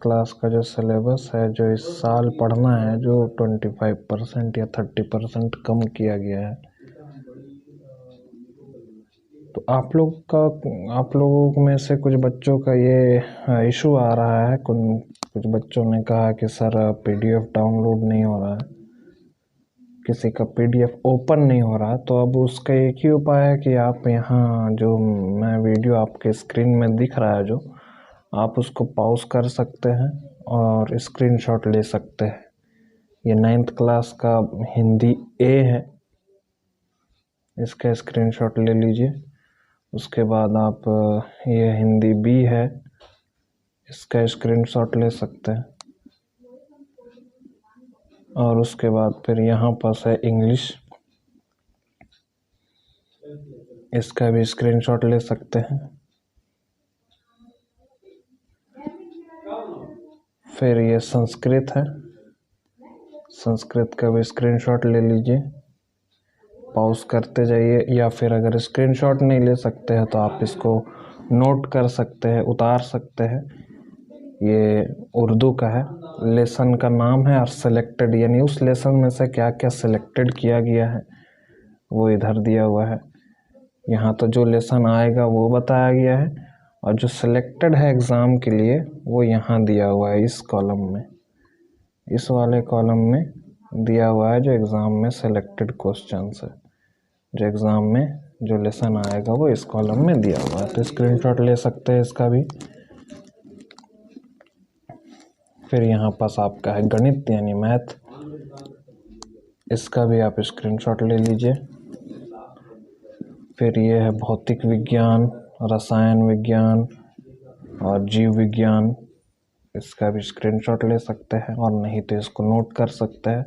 Class का जो syllabus है, जो इस साल पढ़ना है, जो 25% या 30% कम किया गया है। तो आप लोगों में से कुछ बच्चों का ये इशू आ रहा है। कुछ बच्चों ने कहा कि सर PDF डाउनलोड नहीं हो रहा है, किसी का PDF ओपन नहीं हो रहा। तो अब उसका एक ही उपाय है कि आप यहाँ जो मैं वीडियो आपके स्क्रीन में दिख रहा है, जो आप उसको पॉज कर सकते हैं और स्क्रीनशॉट ले सकते हैं। ये 9th क्लास का हिंदी A है, इसका स्क्रीनशॉट ले लीजिए। उसके बाद आप ये हिंदी B है, इसका स्क्रीनशॉट ले सकते हैं। और उसके बाद फिर यहाँ पास है इंग्लिश, इसका भी स्क्रीनशॉट ले सकते हैं। फिर ये संस्कृत है, संस्कृत का भी स्क्रीनशॉट ले लीजिए, पॉज करते जाइए। या फिर अगर स्क्रीनशॉट नहीं ले सकते हैं तो आप इसको नोट कर सकते हैं, उतार सकते हैं। ये उर्दू का है, लेसन का नाम है और सिलेक्टेड, यानी उस लेसन में से क्या क्या सिलेक्टेड किया गया है वो इधर दिया हुआ है। यहाँ तो जो लेसन आएगा वो बताया गया है, और जो सिलेक्टेड है एग्ज़ाम के लिए वो यहाँ दिया हुआ है, इस कॉलम में, इस वाले कॉलम में दिया हुआ है जो एग्ज़ाम में सिलेक्टेड क्वेश्चंस है। जो एग्ज़ाम में जो लेसन आएगा वो इस कॉलम में दिया हुआ है। तो स्क्रीनशॉट ले सकते हैं इसका भी। फिर यहाँ पास आपका है गणित यानी मैथ, इसका भी आप स्क्रीनशॉट ले लीजिए। फिर ये है भौतिक विज्ञान, रसायन विज्ञान और जीव विज्ञान, इसका भी स्क्रीनशॉट ले सकते हैं, और नहीं तो इसको नोट कर सकते हैं।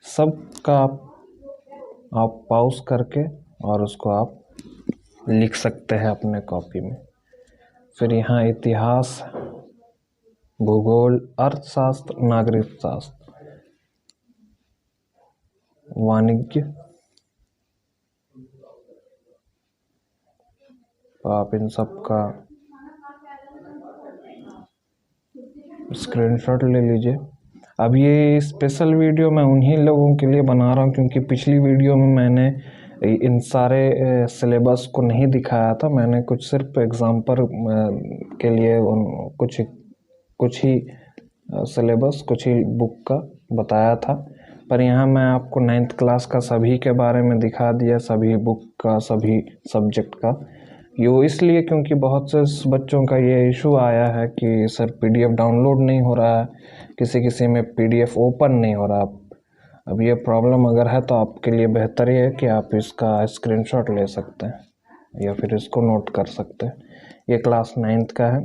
सबका आप पॉज करके और उसको आप लिख सकते हैं अपने कॉपी में। फिर यहाँ इतिहास, भूगोल, अर्थशास्त्र, नागरिक शास्त्र, वाणिज्य, तो आप इन सब का स्क्रीनशॉट ले लीजिए। अब ये स्पेशल वीडियो मैं उन्हीं लोगों के लिए बना रहा हूँ क्योंकि पिछली वीडियो में मैंने इन सारे सिलेबस को नहीं दिखाया था। मैंने कुछ सिर्फ एग्जाम्पल के लिए कुछ ही सिलेबस, कुछ ही बुक का बताया था। पर यहाँ मैं आपको 9th क्लास का सभी के बारे में दिखा दिया, सभी बुक का, सभी सब्जेक्ट का। ये इसलिए क्योंकि बहुत से बच्चों का ये इशू आया है कि सर PDF डाउनलोड नहीं हो रहा है, किसी में PDF ओपन नहीं हो रहा। अब ये प्रॉब्लम अगर है तो आपके लिए बेहतर ये है कि आप इसका स्क्रीनशॉट ले सकते हैं या फिर इसको नोट कर सकते हैं। ये क्लास 9th का है।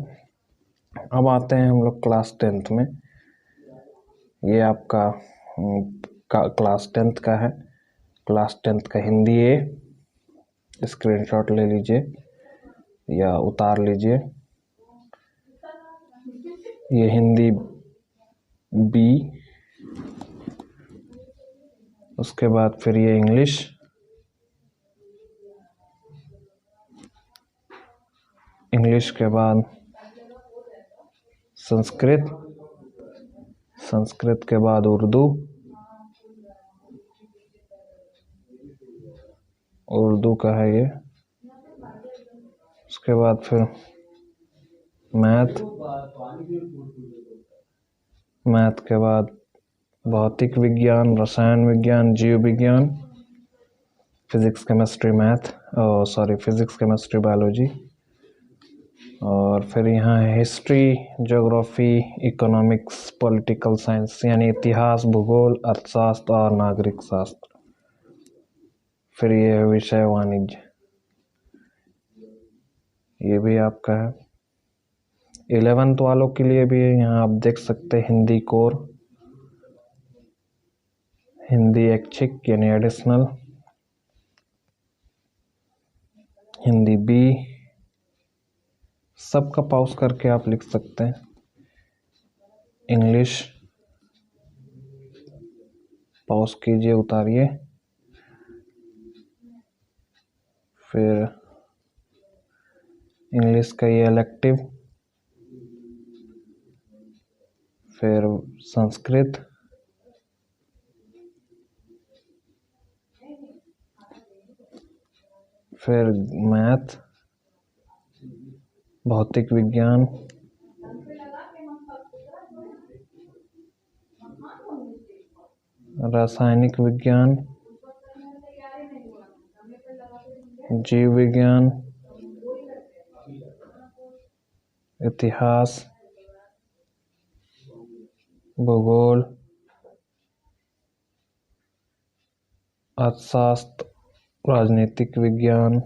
अब आते हैं हम लोग क्लास 10th में। ये आपका क्लास 10th का है, क्लास 10th का हिंदी A, स्क्रीनशॉट ले लीजिए या उतार लीजिए। ये हिंदी B, उसके बाद फिर ये इंग्लिश, इंग्लिश के बाद संस्कृत, संस्कृत के बाद उर्दू, उर्दू का है ये। उसके बाद फिर मैथ, मैथ के बाद भौतिक विज्ञान, रसायन विज्ञान, जीव विज्ञान, physics chemistry math, physics chemistry biology. और फिर यहाँ है history, geography, economics, political science यानी इतिहास, भूगोल, अर्थशास्त्र और नागरिक शास्त्र। फिर ये है विषय वाणिज्य, ये भी आपका है। 11th वालों के लिए भी यहाँ आप देख सकते हैं हिंदी कोर, हिंदी ऐच्छिक यानी एडिशनल, हिंदी B, सबका पॉज करके आप लिख सकते हैं। इंग्लिश पॉज कीजिए, उतारिए। फिर इंग्लिश का ये इलेक्टिव, फिर संस्कृत, फिर मैथ, भौतिक विज्ञान, रासायनिक विज्ञान, जीव विज्ञान, इतिहास, भूगोल, अर्थशास्त्र, राजनीतिक विज्ञान,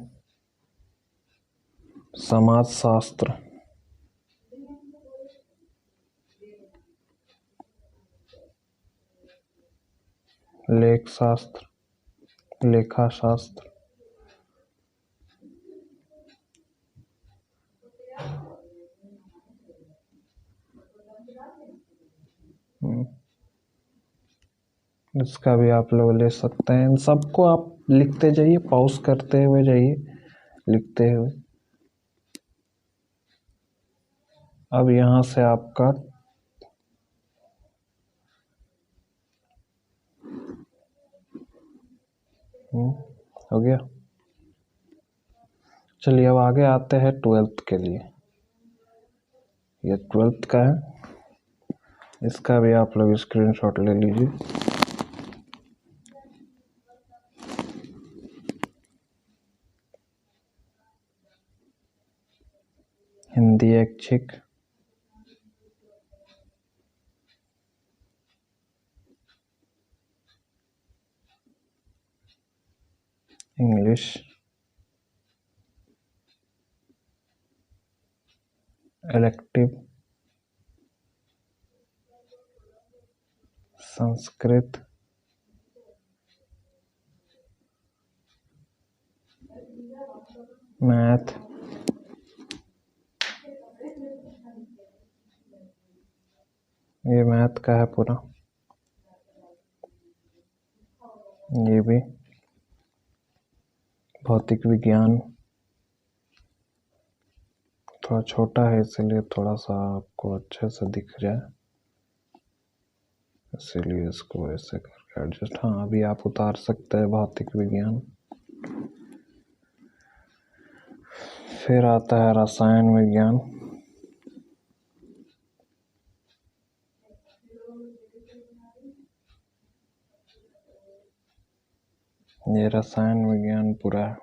समाजशास्त्र, लेख शास्त्र, लेखा शास्त्र, इसका भी आप लोग ले सकते हैं। इन सबको आप लिखते जाइए, पॉज करते हुए जाइए, लिखते हुए। अब यहाँ से आपका हो गया। चलिए अब आगे आते हैं 12th के लिए। ये 12th का है, इसका भी आप लोग स्क्रीनशॉट ले लीजिए। हिंदी ऐच्छिक, इंग्लिश, इलेक्टिव, संस्कृत, मैथ, ये मैथ का है पूरा, ये भी भौतिक विज्ञान, थोड़ा छोटा है इसलिए थोड़ा सा आपको अच्छे से दिख जाए, इसीलिए इसको ऐसे करके एडजस्ट। हाँ अभी आप उतार सकते हैं भौतिक विज्ञान। फिर आता है रसायन विज्ञान, ये रसायन विज्ञान पूरा है।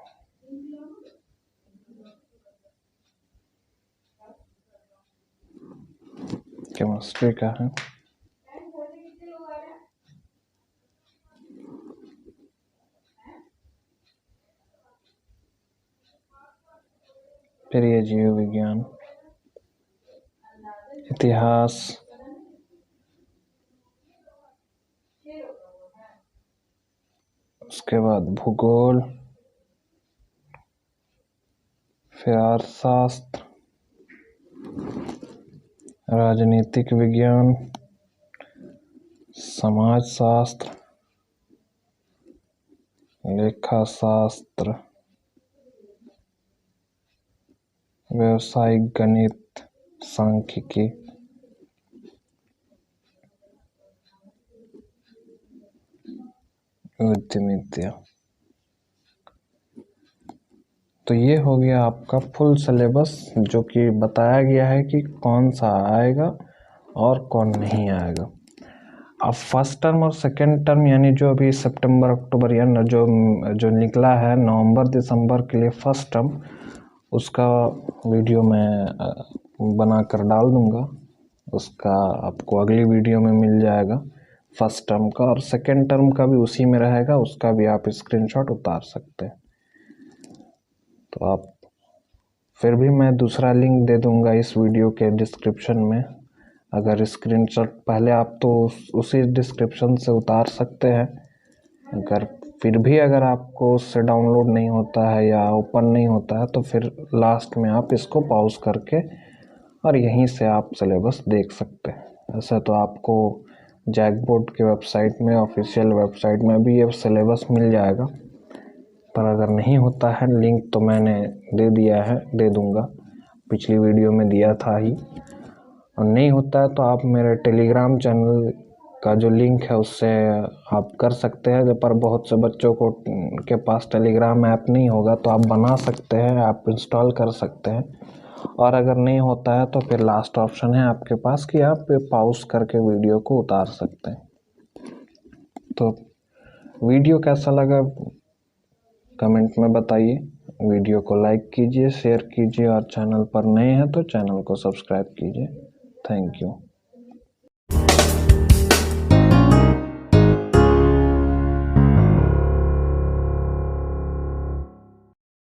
केमिस्ट्री का है, फिर ये जीव विज्ञान, इतिहास, उसके बाद भूगोल, फिर अर्थशास्त्र, राजनीतिक विज्ञान, समाजशास्त्र, लेखा शास्त्र, व्यावसायिक गणित, सांख्यिकी, उद्यमिता। तो ये हो गया आपका फुल सिलेबस, जो कि बताया गया है कि कौन सा आएगा और कौन नहीं आएगा। अब फर्स्ट टर्म और सेकेंड टर्म यानी जो अभी सितंबर अक्टूबर या जो निकला है नवंबर दिसंबर के लिए फर्स्ट टर्म, उसका वीडियो मैं बना कर डाल दूंगा, उसका आपको अगली वीडियो में मिल जाएगा फर्स्ट टर्म का, और सेकेंड टर्म का भी उसी में रहेगा, उसका भी आप स्क्रीनशॉट उतार सकते हैं। तो आप फिर भी मैं दूसरा लिंक दे दूंगा इस वीडियो के डिस्क्रिप्शन में, अगर स्क्रीनशॉट पहले आप तो उसी डिस्क्रिप्शन से उतार सकते हैं। अगर फिर भी अगर आपको उससे डाउनलोड नहीं होता है या ओपन नहीं होता है तो फिर लास्ट में आप इसको पॉज करके और यहीं से आप सिलेबस देख सकते हैं। ऐसा तो आपको जैकबोर्ड के वेबसाइट में, ऑफिशियल वेबसाइट में भी ये सिलेबस मिल जाएगा, पर अगर नहीं होता है लिंक तो मैंने दे दिया है, दे दूंगा, पिछली वीडियो में दिया था ही। और नहीं होता है तो आप मेरे टेलीग्राम चैनल का जो लिंक है उससे आप कर सकते हैं। पर बहुत से बच्चों को के पास टेलीग्राम ऐप नहीं होगा तो आप बना सकते हैं, आप इंस्टॉल कर सकते हैं। और अगर नहीं होता है तो फिर लास्ट ऑप्शन है आपके पास कि आप पॉज करके वीडियो को उतार सकते हैं। तो वीडियो कैसा लगा कमेंट में बताइए। वीडियो को लाइक कीजिए, शेयर कीजिए और चैनल पर नए हैं तो चैनल को सब्सक्राइब कीजिए। Thank you.